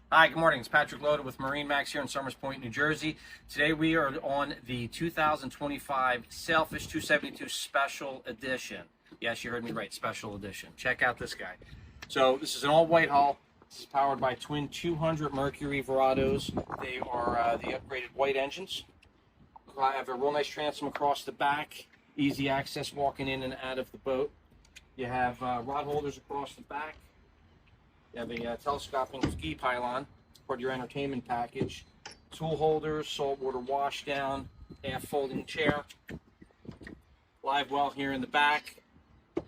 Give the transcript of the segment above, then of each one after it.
Hi, good morning. It's Patrick Loda with MarineMax here in Somers Point, New Jersey. Today we are on the 2025 Sailfish 272 Special Edition. Yes, you heard me right, Special Edition. Check out this guy. So this is an all-white hull. This is powered by twin 200 Mercury Verados. They are the upgraded white engines. I have a real nice transom across the back. Easy access walking in and out of the boat. You have rod holders across the back. You have a telescoping ski pylon for your entertainment package, tool holders, saltwater wash down, half folding chair, live well here in the back, and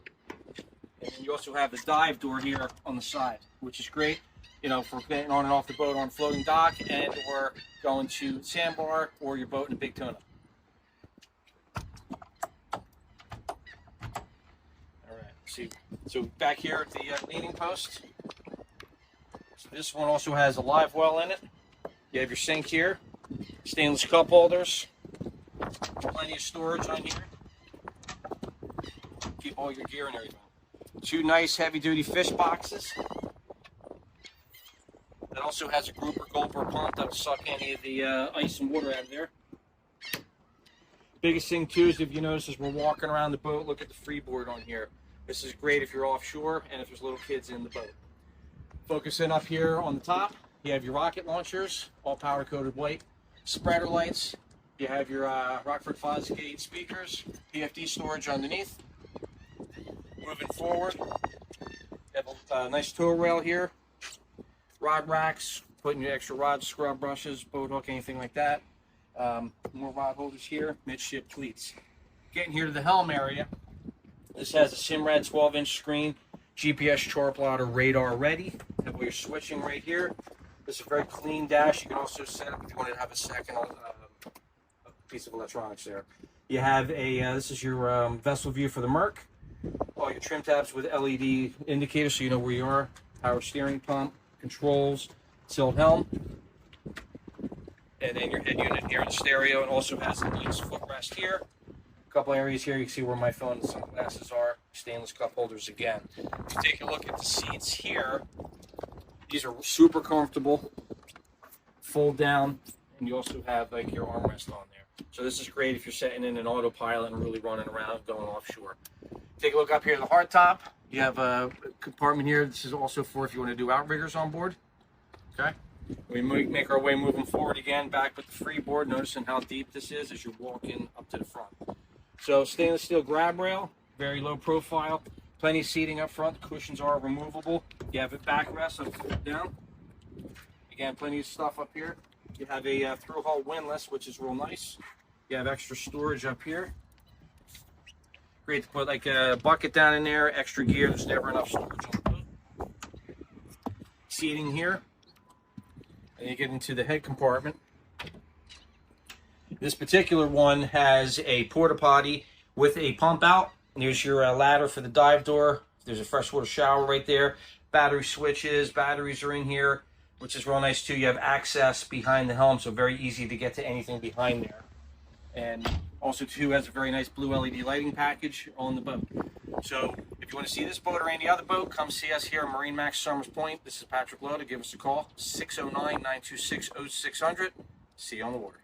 then you also have the dive door here on the side, which is great, you know, for getting on and off the boat on floating dock and or going to sandbar or your boat in a big tuna. All right, see, so back here at the leaning post. So this one also has a live well in it. You have your sink here, stainless cup holders, plenty of storage on here. Keep all your gear and everything. Two nice heavy-duty fish boxes. That also has a grouper gulper pump that'll suck any of the ice and water out of there. Biggest thing too is if you notice as we're walking around the boat, look at the freeboard on here. This is great if you're offshore and if there's little kids in the boat. Focusing up here on the top, you have your rocket launchers, all powder coated white, spreader lights. You have your Rockford Fosgate speakers, PFD storage underneath. Moving forward, you have a nice tow rail here, rod racks, putting your extra rods, scrub brushes, boat hook, anything like that. More rod holders here, midship cleats. Getting here to the helm area, this has a Simrad 12-inch screen, GPS chart plotter, radar ready. Have all your switching right here. This is a very clean dash. You can also set up if you wanted to have a second piece of electronics there. You have a, this is your vessel view for the Merc. All your trim tabs with LED indicators so you know where you are. Power steering pump, controls, tilt helm. And then your head unit here in the stereo. It also has a nice footrest here. A couple areas here you can see where my phone and sunglasses are. Stainless cup holders again. If you take a look at the seats here, these are super comfortable, fold down, and you also have like your armrest on there. So this is great if you're setting in an autopilot and really running around going offshore. Take a look up here at the hardtop. You have a compartment here. This is also for if you want to do outriggers on board. Okay. We make our way moving forward again, back with the freeboard, noticing how deep this is as you're walking up to the front. So stainless steel grab rail, very low profile, plenty of seating up front. The cushions are removable. You have a backrest, so flip down. Again, plenty of stuff up here. You have a through-hull windlass, which is real nice. You have extra storage up here. Great to put like a bucket down in there, extra gear. There's never enough storage on the boat. Seating here. And you get into the head compartment. This particular one has a porta potty with a pump out. There's your ladder for the dive door. There's a freshwater shower right there. Battery switches, batteries are in here, which is real nice too. You have access behind the helm, so very easy to get to anything behind there. And also too has a very nice blue LED lighting package on the boat. So if you want to see this boat or any other boat, come see us here at MarineMax Somers Point. This is Patrick Loda. Give us a call, 609-926-0600. See you on the water.